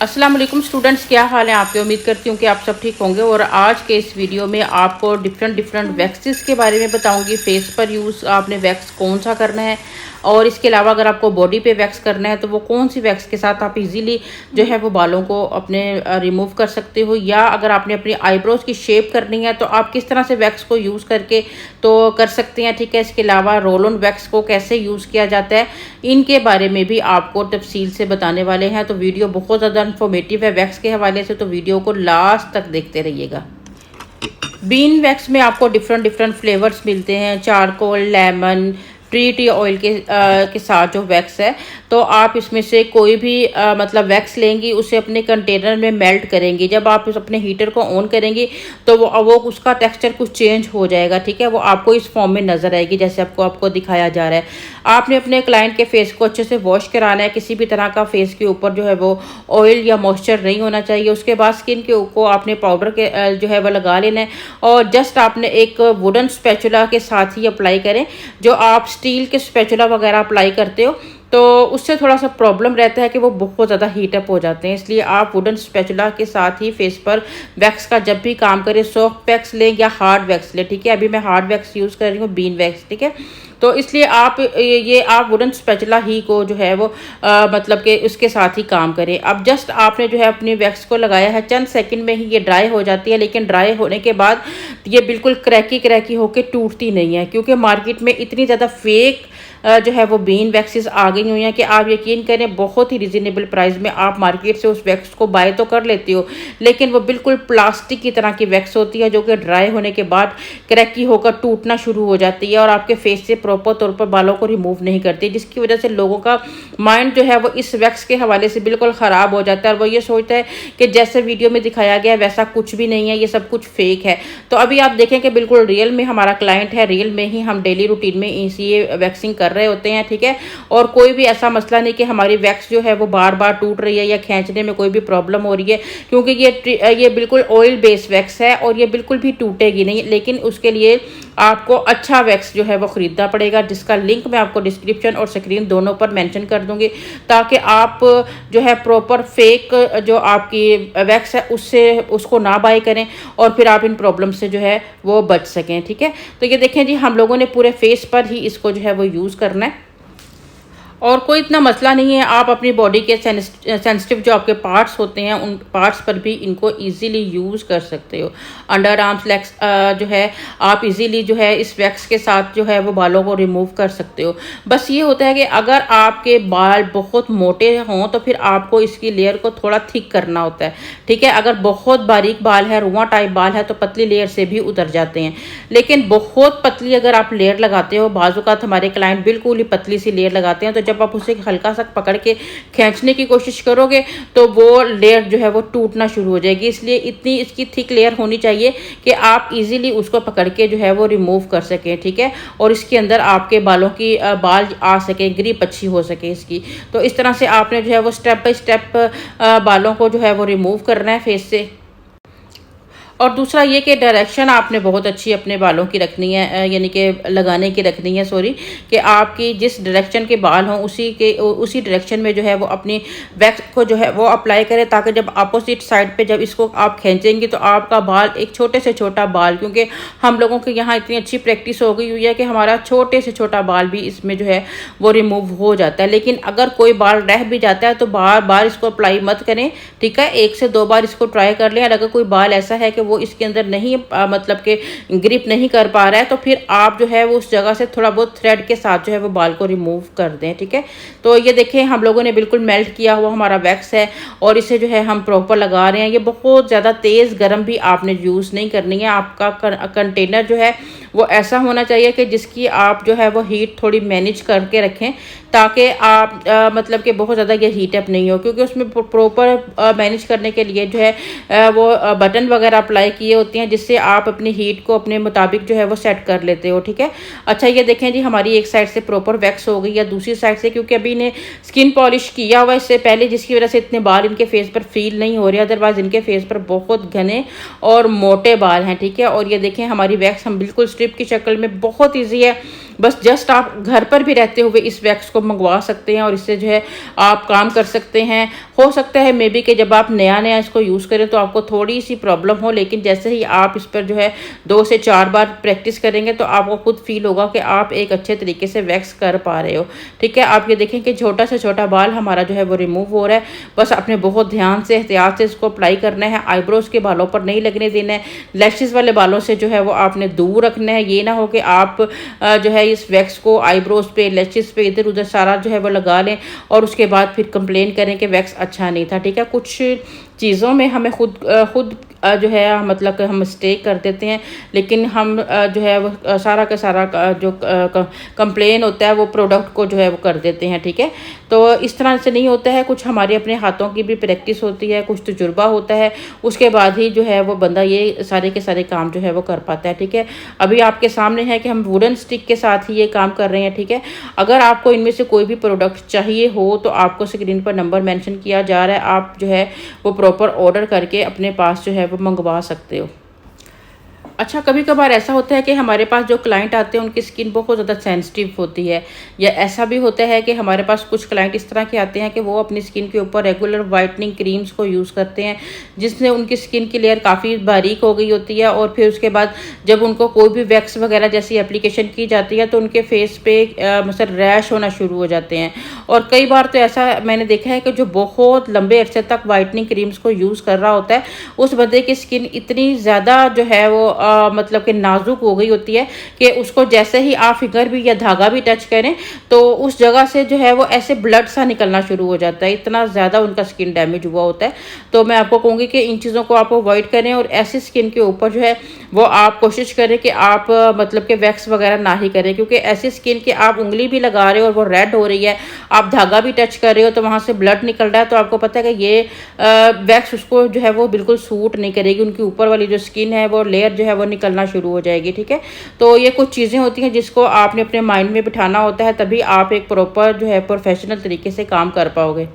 अस्सलाम वालेकुम स्टूडेंट्स, क्या हाल है आपके। उम्मीद करती हूँ कि आप सब ठीक होंगे। और आज के इस वीडियो में आपको डिफरेंट वैक्सेस के बारे में बताऊंगी। फेस पर यूज़ आपने वैक्स कौन सा करना है, और इसके अलावा अगर आपको बॉडी पे वैक्स करना है तो वो कौन सी वैक्स के साथ आप इजीली जो है वो बालों को अपने रिमूव कर सकते हो, या अगर आपने अपनी आईब्रोज की शेप करनी है तो आप किस तरह से वैक्स को यूज़ करके तो कर सकते हैं। ठीक है, इसके अलावा रोल ऑन वैक्स को कैसे यूज़ किया जाता है, इनके बारे में भी आपको तफसील से बताने वाले हैं। तो वीडियो बहुत ज़्यादा इन्फॉर्मेटिव है वैक्स के हवाले से, तो वीडियो को लास्ट तक देखते रहिएगा। बीन वैक्स में आपको डिफरेंट फ्लेवर्स मिलते हैं। Charcoal, lemon, tree T oil के साथ जो वैक्स है, तो आप इसमें से कोई भी मतलब वैक्स लेंगी, उसे अपने कंटेनर में मेल्ट करेंगी। जब आप अपने हीटर को ऑन करेंगी तो वो उसका टेक्सचर कुछ चेंज हो जाएगा। ठीक है, वो आपको इस फॉर्म में नज़र आएगी जैसे आपको दिखाया जा रहा है। आपने अपने क्लाइंट के फेस को अच्छे से वॉश कराना है। किसी भी तरह का फेस के ऊपर जो है वो ऑयल या मॉइस्चर नहीं होना चाहिए। उसके बाद स्किन के ऊपर आपने पाउडर के जो है वो लगा लेना है, और जस्ट आपने एक वुडन स्पैचुला के साथ ही अप्लाई करें। जो आप स्टील के स्पैचुला वगैरह अप्लाई करते हो तो उससे थोड़ा सा प्रॉब्लम रहता है कि वो बहुत ज़्यादा हीटअप हो जाते हैं, इसलिए आप वुडन स्पैचुला के साथ ही फेस पर वैक्स का जब भी काम करें, सॉफ्ट वैक्स लें या हार्ड वैक्स लें। ठीक है, अभी मैं हार्ड वैक्स यूज़ कर रही हूँ, बीन वैक्स। ठीक है, तो इसलिए आप वुडन स्पैचुला ही को जो है वो मतलब कि उसके साथ ही काम करें। अब जस्ट आपने जो है अपनी वैक्स को लगाया है, चंद सेकंड में ही ये ड्राई हो जाती है, लेकिन ड्राई होने के बाद ये बिल्कुल क्रैकी होकर टूटती नहीं है, क्योंकि मार्केट में इतनी ज़्यादा फेक जो है वो बीन वैक्सेस आ गई हुई हैं कि आप यकीन करें बहुत ही रिजनेबल प्राइस में आप मार्केट से उस वैक्स को बाय तो कर लेती हो, लेकिन वो बिल्कुल प्लास्टिक की तरह की वैक्स होती है जो कि ड्राई होने के बाद क्रैकी होकर टूटना शुरू हो जाती है और आपके फेस से प्रॉपर तौर पर बालों को रिमूव नहीं करती, जिसकी वजह से लोगों का माइंड जो है वो इस वैक्स के हवाले से बिल्कुल ख़राब हो जाता है और वो ये सोचता है कि जैसे वीडियो में दिखाया गया है वैसा कुछ भी नहीं है, ये सब कुछ फेक है। तो अभी आप देखें कि बिल्कुल रियल में हमारा क्लाइंट है, रियल में ही हम डेली रूटीन में ये वैक्सिंग कर रहे होते हैं। ठीक है, और कोई भी ऐसा मसला नहीं कि हमारी वैक्स जो है वो बार बार टूट रही है या खींचने में कोई भी प्रॉब्लम हो रही है, क्योंकि ये बिल्कुल ऑयल बेस्ड वैक्स है और ये बिल्कुल भी टूटेगी नहीं। लेकिन उसके लिए आपको अच्छा वैक्स जो है वो ख़रीदना पड़ेगा, जिसका लिंक मैं आपको डिस्क्रिप्शन और स्क्रीन दोनों पर मेंशन कर दूंगी, ताकि आप जो है प्रॉपर फेक जो आपकी वैक्स है उसको ना बाय करें और फिर आप इन प्रॉब्लम से जो है वो बच सकें। ठीक है, तो ये देखें जी, हम लोगों ने पूरे फेस पर ही इसको जो है वो यूज़ करना है और कोई इतना मसला नहीं है। आप अपनी बॉडी के सेंसिटिव जो आपके पार्ट्स होते हैं उन पार्ट्स पर भी इनको इजीली यूज़ कर सकते हो। अंडर आर्म्स, लेग्स जो है आप इजीली जो है इस वैक्स के साथ जो है वो बालों को रिमूव कर सकते हो। बस ये होता है कि अगर आपके बाल बहुत मोटे हों तो फिर आपको इसकी लेयर को थोड़ा थिक करना होता है। ठीक है, अगर बहुत बारीक बाल है, रुआं टाइप बाल है, तो पतली लेयर से भी उतर जाते हैं। लेकिन बहुत पतली अगर आप लेयर लगाते हो, बाज़-औक़ात हमारे क्लाइंट बिल्कुल ही पतली सी लेयर लगाते हैं, तो जब आप उसे हल्का सा पकड़ के खींचने की कोशिश करोगे तो वो लेयर जो है वो टूटना शुरू हो जाएगी। इसलिए इतनी इसकी थिक लेयर होनी चाहिए कि आप इजीली उसको पकड़ के जो है वो रिमूव कर सकें। ठीक है, और इसके अंदर आपके बालों की बाल आ सके, ग्रिप अच्छी हो सके इसकी। तो इस तरह से आपने जो है वो स्टेप बाय स्टेप बालों को जो है वो रिमूव करना है फेस से। और दूसरा ये कि डायरेक्शन आपने बहुत अच्छी अपने बालों की रखनी है, यानी कि लगाने की रखनी है, सॉरी, कि आपकी जिस डायरेक्शन के बाल हों उसी डायरेक्शन में जो है वो अपनी वैक्स को जो है वो अप्लाई करें, ताकि जब अपोजिट साइड पे जब इसको आप खींचेंगे तो आपका बाल एक छोटे से छोटा बाल, क्योंकि हम लोगों के यहाँ इतनी अच्छी प्रैक्टिस हो गई हुई है कि हमारा छोटे से छोटा बाल भी इसमें जो है वो रिमूव हो जाता है। लेकिन अगर कोई बाल रह भी जाता है तो बार बार इसको अप्लाई मत करें। ठीक है, 1 से 2 बार इसको ट्राई कर लें। और अगर कोई बाल ऐसा है कि वो इसके अंदर नहीं मतलब के ग्रिप नहीं कर पा रहा है तो फिर आप जो है वो उस जगह से थोड़ा बहुत थ्रेड के साथ जो है वो बाल को रिमूव कर दें। ठीक है, तो ये देखें हम लोगों ने बिल्कुल मेल्ट किया हुआ हमारा वैक्स है और इसे जो है हम प्रॉपर लगा रहे हैं। ये बहुत ज़्यादा तेज़ गर्म भी आपने यूज़ नहीं करनी है। आपका कंटेनर जो है वो ऐसा होना चाहिए कि जिसकी आप जो है वो हीट थोड़ी मैनेज करके रखें, ताकि आप मतलब कि बहुत ज़्यादा ये हीट अप नहीं हो, क्योंकि उसमें प्रॉपर मैनेज करने के लिए जो है वो बटन वगैरह अप्लाई किए होते हैं, जिससे आप अपनी हीट को अपने मुताबिक जो है वो सेट कर लेते हो। ठीक है, अच्छा ये देखें जी, हमारी एक साइड से प्रॉपर वैक्स हो गई है, दूसरी साइड से क्योंकि अभी इन्हें स्किन पॉलिश किया हुआ इससे पहले, जिसकी वजह से इतने बाल इनके फेस पर फील नहीं हो रहे, अदरवाइज इनके फेस पर बहुत घने और मोटे बाल हैं। ठीक है, और ये देखें हमारी वैक्स हम बिल्कुल स्ट्रिप की शक्ल में, बहुत ईजी है, बस जस्ट आप घर पर भी रहते हुए इस वैक्स को मंगवा सकते हैं और इससे जो है आप काम कर सकते हैं। हो सकता है मे बी कि जब आप नया नया इसको यूज़ करें तो आपको थोड़ी सी प्रॉब्लम हो, लेकिन जैसे ही आप इस पर जो है 2 से 4 बार प्रैक्टिस करेंगे तो आपको खुद फील होगा कि आप एक अच्छे तरीके से वैक्स कर पा रहे हो। ठीक है, आप ये देखें कि छोटा से छोटा बाल हमारा जो है वो रिमूव हो रहा है। बस आपने बहुत ध्यान से एहतियात से इसको अप्लाई करना है, आईब्रोज के बालों पर नहीं लगने देना है, लैशेस वाले बालों से जो है वो आपने दूर रखना है। ये ना हो कि आप जो है इस वैक्स को आईब्रोज पे, लैशेस पे, इधर उधर सारा जो है वो लगा लें और उसके बाद फिर कंप्लेन करें कि वैक्स अच्छा नहीं था। ठीक है, कुछ चीज़ों में हमें खुद जो है मतलब कि हम मिस्टेक कर देते हैं, लेकिन हम जो है वो सारा का सारा जो कंप्लेन होता है वो प्रोडक्ट को जो है वो कर देते हैं। ठीक है, तो इस तरह से नहीं होता है, कुछ हमारे अपने हाथों की भी प्रैक्टिस होती है, कुछ तजुर्बा होता है, उसके बाद ही जो है वो बंदा ये सारे के सारे काम जो है वो कर पाता है। ठीक है, अभी आपके सामने है कि हम वुडन स्टिक के साथ ही ये काम कर रहे हैं। ठीक है, अगर आपको इनमें से कोई भी प्रोडक्ट चाहिए हो तो आपको स्क्रीन पर नंबर मेंशन किया जा रहा है, आप जो है वो प्रॉपर ऑर्डर करके अपने पास जो है वो मंगवा सकते हो। अच्छा, कभी कभार ऐसा होता है कि हमारे पास जो क्लाइंट आते हैं उनकी स्किन बहुत ज़्यादा सेंसिटिव होती है, या ऐसा भी होता है कि हमारे पास कुछ क्लाइंट इस तरह के आते हैं कि वो अपनी स्किन के ऊपर रेगुलर वाइटनिंग क्रीम्स को यूज़ करते हैं जिससे उनकी स्किन की लेयर काफ़ी बारीक हो गई होती है, और फिर उसके बाद जब उनको कोई भी वैक्स वगैरह जैसी एप्लीकेशन की जाती है तो उनके फेस पे मतलब रैश होना शुरू हो जाते हैं। और कई बार तो ऐसा मैंने देखा है कि जो बहुत लंबे अरसे तक वाइटनिंग क्रीम्स को यूज़ कर रहा होता है उस बंदे की स्किन इतनी ज़्यादा जो है वो मतलब कि नाजुक हो गई होती है कि उसको जैसे ही आप फिगर भी या धागा भी टच करें तो उस जगह से जो है वो ऐसे ब्लड सा निकलना शुरू हो जाता है, इतना ज़्यादा उनका स्किन डैमेज हुआ होता है। तो मैं आपको कहूँगी कि इन चीज़ों को आप अवॉइड करें और ऐसी स्किन के ऊपर जो है वो आप कोशिश करें कि आप मतलब कि वैक्स वगैरह ना ही करें, क्योंकि ऐसी स्किन की आप उंगली भी लगा रहे हो और वो रेड हो रही है, आप धागा भी टच कर रहे हो तो वहाँ से ब्लड निकल रहा है, तो आपको पता है कि ये वैक्स उसको जो है वो बिल्कुल सूट नहीं करेगी, उनकी ऊपर वाली जो स्किन है वो लेयर जो है वो निकलना शुरू हो जाएगी। ठीक है, तो ये कुछ चीज़ें होती हैं जिसको आपने अपने माइंड में बिठाना होता है, तभी आप एक प्रॉपर जो है प्रोफेशनल तरीके से काम कर पाओगे।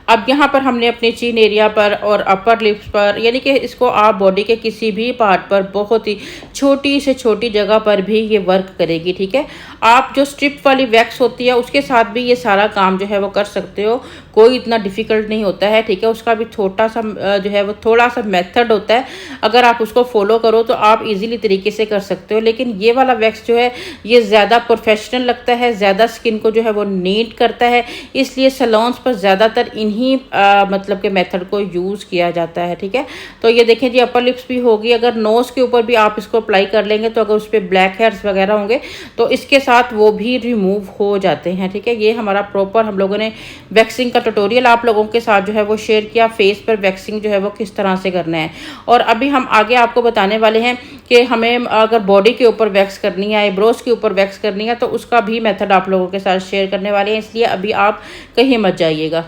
अब यहाँ पर हमने अपने चिन एरिया पर और अपर लिप्स पर, यानी कि इसको आप बॉडी के किसी भी पार्ट पर बहुत ही छोटी से छोटी जगह पर भी ये वर्क करेगी। ठीक है, आप जो स्ट्रिप वाली वैक्स होती है उसके साथ भी ये सारा काम जो है वो कर सकते हो, कोई इतना डिफ़िकल्ट नहीं होता है। ठीक है, उसका भी छोटा सा जो है वो थोड़ा सा मेथड होता है, अगर आप उसको फॉलो करो तो आप इजीली तरीके से कर सकते हो। लेकिन ये वाला वैक्स जो है ये ज़्यादा प्रोफेशनल लगता है, ज़्यादा स्किन को जो है वो नीट करता है, इसलिए सैलून्स पर ज़्यादातर इन्हीं मतलब के मेथड को यूज़ किया जाता है। ठीक है, तो ये देखें जी अपर लिप्स भी होगी, अगर नोज़ के ऊपर भी आप इसको अप्लाई कर लेंगे तो अगर उस पर ब्लैक हेयर्स वगैरह होंगे तो इसके साथ वो भी रिमूव हो जाते हैं। ठीक है, ये हमारा प्रॉपर हम लोगों ने वैक्सिंग का ट्यूटोरियल आप लोगों के साथ जो है वो शेयर किया, फेस पर वैक्सिंग जो है वो किस तरह से करना है। और अभी हम आगे आपको बताने वाले हैं कि हमें अगर बॉडी के ऊपर वैक्स करनी है, आईब्रोज के ऊपर वैक्स करनी है, तो उसका भी मेथड आप लोगों के साथ शेयर करने वाले हैं, इसलिए अभी आप कहीं मत जाइएगा।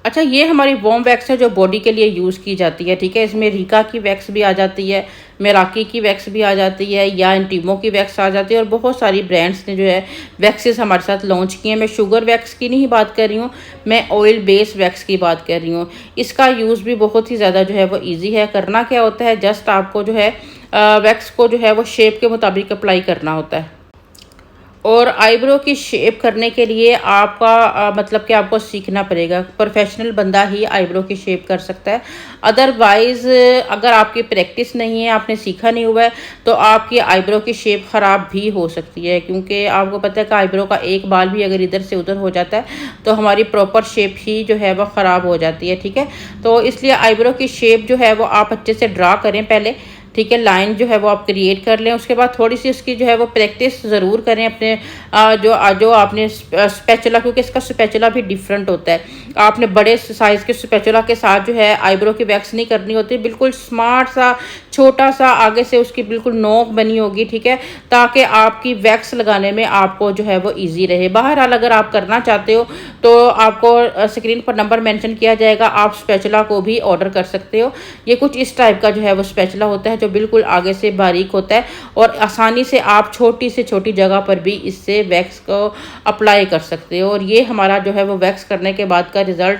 अच्छा, ये हमारी वॉर्म वैक्स है जो बॉडी के लिए यूज़ की जाती है। ठीक है, इसमें रीका की वैक्स भी आ जाती है, मेराकी की वैक्स भी आ जाती है, या इंटीमो की वैक्स आ जाती है, और बहुत सारी ब्रांड्स ने जो है वैक्सेस हमारे साथ लॉन्च किए हैं। मैं शुगर वैक्स की नहीं बात कर रही हूँ, मैं ऑयल बेस वैक्स की बात कर रही हूँ। इसका यूज़ भी बहुत ही ज़्यादा जो है वो ईजी है। करना क्या होता है, जस्ट आपको जो है वैक्स को जो है वो शेप के मुताबिक अप्लाई करना होता है। और आईब्रो की शेप करने के लिए आपका मतलब कि आपको सीखना पड़ेगा, प्रोफेशनल बंदा ही आईब्रो की शेप कर सकता है। अदरवाइज़ अगर आपकी प्रैक्टिस नहीं है, आपने सीखा नहीं हुआ है, तो आपकी आईब्रो की शेप ख़राब भी हो सकती है, क्योंकि आपको पता है कि आईब्रो का एक बाल भी अगर इधर से उधर हो जाता है तो हमारी प्रॉपर शेप ही जो है वो ख़राब हो जाती है। ठीक है, तो इसलिए आईब्रो की शेप जो है वो आप अच्छे से ड्रा करें पहले। ठीक है, लाइन जो है वो आप क्रिएट कर लें, उसके बाद थोड़ी सी उसकी जो है वो प्रैक्टिस ज़रूर करें अपने जो आपने स्पैचुला, क्योंकि इसका स्पैचुला भी डिफरेंट होता है। आपने बड़े साइज़ के स्पैचुला के साथ जो है आईब्रो की वैक्स नहीं करनी होती, बिल्कुल स्मार्ट सा छोटा सा आगे से उसकी बिल्कुल नोक बनी होगी। ठीक है, ताकि आपकी वैक्स लगाने में आपको जो है वो ईजी रहे। बहरहाल अगर आप करना चाहते हो तो आपको स्क्रीन पर नंबर मेंशन किया जाएगा, आप स्पैचुला को भी ऑर्डर कर सकते हो। ये कुछ इस टाइप का जो है वो स्पैचुला होता है जो बिल्कुल आगे से बारीक होता है, और आसानी से आप छोटी से छोटी जगह पर भी इससे वैक्स को अप्लाई कर सकते हो। और ये हमारा जो है वो वैक्स करने के बाद का रिज़ल्ट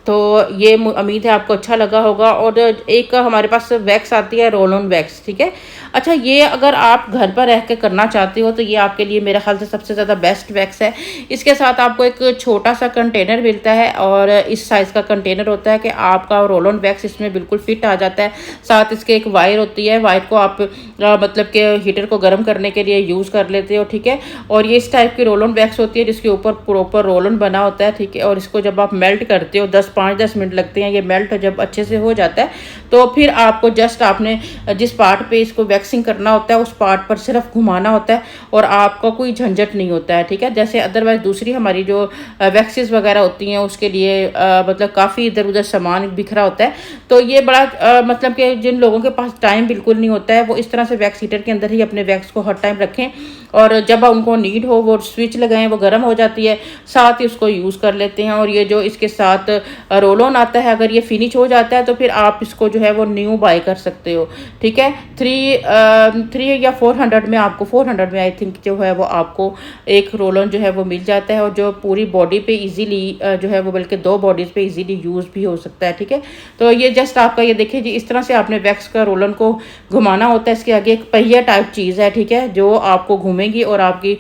तो ये उम्मीद है आपको अच्छा लगा होगा। और एक हमारे पास वैक्स आती है रोल ऑन वैक्स, ठीक है। अच्छा, ये अगर आप घर पर रह के करना चाहते हो तो ये आपके लिए मेरे ख्याल से सबसे ज़्यादा बेस्ट वैक्स है। इसके साथ आपको एक छोटा सा कंटेनर मिलता है और इस साइज़ का कंटेनर होता है कि आपका रोल ऑन वैक्स इसमें बिल्कुल फिट आ जाता है। साथ इसके एक वायर होती है, वायर को आप मतलब कि हीटर को गर्म करने के लिए यूज़ कर लेते हो, ठीक है। और ये इस टाइप की रोल ऑन वैक्स होती है जिसके ऊपर प्रॉपर रोल ऑन बना होता है, ठीक है। और इसको जब आप मेल्ट करते हो 5-10 मिनट लगते हैं, ये मेल्ट जब अच्छे से हो जाता है तो फिर आपको जस्ट आपने जिस पार्ट पे इसको वैक्सिंग करना होता है उस पार्ट पर सिर्फ घुमाना होता है और आपका कोई झंझट नहीं होता है, ठीक है। जैसे अदरवाइज दूसरी हमारी जो वैक्सेस वगैरह होती हैं उसके लिए मतलब काफ़ी इधर उधर सामान बिखरा होता है। तो ये बड़ा मतलब कि जिन लोगों के पास टाइम बिल्कुल नहीं होता है वो इस तरह से वैक्स हीटर के अंदर ही अपने वैक्स को हर टाइम रखें और जब उनको नीड हो वो स्विच लगाएं, वो गर्म हो जाती है, साथ ही उसको यूज़ कर लेते हैं। और ये जो इसके साथ रोल ऑन आता है, अगर ये फिनिश हो जाता है तो फिर आप इसको जो है वो न्यू बाय कर सकते हो, ठीक है। 3 या 400 में, आपको 400 में आई थिंक जो है वो आपको एक रोल ऑन जो है वो मिल जाता है और जो पूरी बॉडी पे इजीली जो है वो बल्कि 2 बॉडीज़ पे इजीली यूज़ भी हो सकता है, ठीक है। तो ये जस्ट आपका ये देखिए जी, इस तरह से आपने वैक्स का रोल ऑन को घुमाना होता है। इसके आगे एक पहिया टाइप चीज़ है, ठीक है, जो आपको घूमेगी और आपकी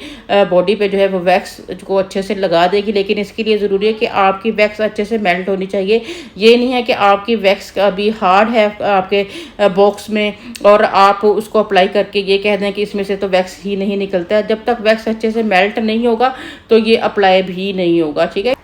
बॉडी पे जो है वो वैक्स को अच्छे से लगा देगी। लेकिन इसके लिए ज़रूरी है कि आपकी वैक्स अच्छे से मेल्ट होनी चाहिए। ये नहीं है कि आपकी वैक्स अभी हार्ड है आपके बॉक्स में और आप उसको अप्लाई करके ये कह दें कि इसमें से तो वैक्स ही नहीं निकलता है। जब तक वैक्स अच्छे से मेल्ट नहीं होगा तो ये अप्लाई भी नहीं होगा, ठीक है।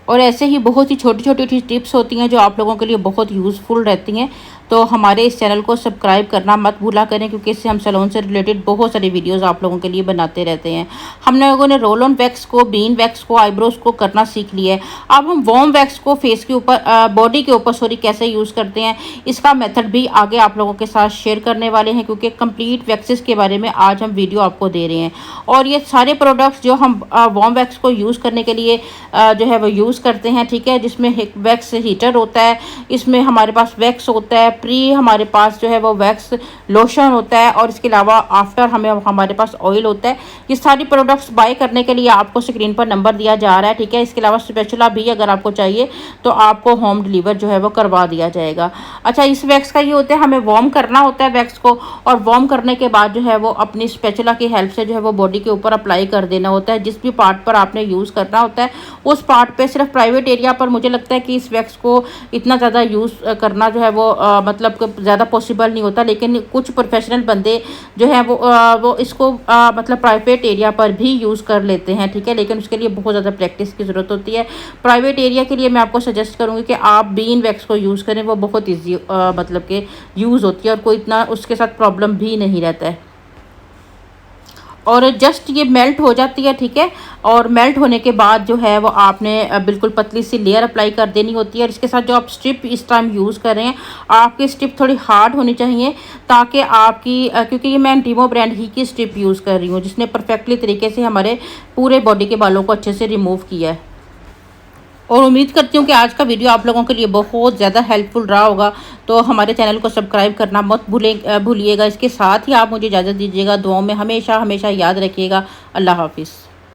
और ऐसे ही बहुत ही छोटी छोटी टिप्स होती हैं जो आप लोगों के लिए बहुत यूज़फुल रहती हैं। तो हमारे इस चैनल को सब्सक्राइब करना मत भूला करें क्योंकि इससे हम सैलून से रिलेटेड बहुत सारी वीडियोस आप लोगों के लिए बनाते रहते हैं। हम लोगों ने रोल ऑन वैक्स को, बीन वैक्स को, आईब्रोज को करना सीख लिया है। अब हम वॉर्म वैक्स को फेस के ऊपर, बॉडी के ऊपर सॉरी, कैसे यूज़ करते हैं इसका मेथड भी आगे आप लोगों के साथ शेयर करने वाले हैं क्योंकि कंप्लीट वैक्सेस के बारे में आज हम वीडियो आपको दे रहे हैं। और ये सारे प्रोडक्ट्स जो हम वॉर्म वैक्स को यूज़ करने के लिए जो है वो यूज़ करते हैं, ठीक है, जिसमें वैक्स हीटर होता है, इसमें हमारे पास वैक्स होता है, प्री हमारे पास जो है वो वैक्स लोशन होता है और इसके अलावा आफ्टर हमारे पास ऑयल होता है। ये सारी प्रोडक्ट्स बाय करने के लिए आपको स्क्रीन पर नंबर दिया जा रहा है, ठीक है। इसके अलावा स्पेचुला भी अगर आपको चाहिए तो आपको होम डिलीवर जो है वो करवा दिया जाएगा। अच्छा, इस वैक्स का ये होता है हमें वार्म करना होता है वैक्स को और वार्म करने के बाद जो है वो अपनी स्पेचुला की हेल्प से जो है वो बॉडी के ऊपर अप्लाई कर देना होता है। जिस भी पार्ट पर आपने यूज़ करना होता है उस पार्ट पर, सिर्फ प्राइवेट एरिया पर मुझे लगता है कि इस वैक्स को इतना ज़्यादा यूज़ करना जो है वो मतलब ज़्यादा पॉसिबल नहीं होता। लेकिन कुछ प्रोफेशनल बंदे जो हैं वो इसको मतलब प्राइवेट एरिया पर भी यूज़ कर लेते हैं, ठीक है। लेकिन उसके लिए बहुत ज़्यादा प्रैक्टिस की ज़रूरत होती है। प्राइवेट एरिया के लिए मैं आपको सजेस्ट करूँगी कि आप बीन वैक्स को यूज़ करें, वो बहुत ईजी मतलब कि यूज़ होती है और कोई इतना उसके साथ प्रॉब्लम भी नहीं रहता है। और जस्ट ये मेल्ट हो जाती है, ठीक है। और मेल्ट होने के बाद जो है वो आपने बिल्कुल पतली सी लेयर अप्लाई कर देनी होती है। और इसके साथ जो आप स्ट्रिप इस टाइम यूज़ कर रहे हैं, आपकी स्ट्रिप थोड़ी हार्ड होनी चाहिए ताकि आपकी क्योंकि ये मैं डीमो ब्रांड ही की स्ट्रिप यूज़ कर रही हूँ जिसने परफेक्टली तरीके से हमारे पूरे बॉडी के बालों को अच्छे से रिमूव किया है। और उम्मीद करती हूँ कि आज का वीडियो आप लोगों के लिए बहुत ज़्यादा हेल्पफुल रहा होगा। तो हमारे चैनल को सब्सक्राइब करना मत भूलिएगा। इसके साथ ही आप मुझे इजाज़त दीजिएगा। दुआओं में हमेशा हमेशा याद रखिएगा। अल्लाह हाफिज़।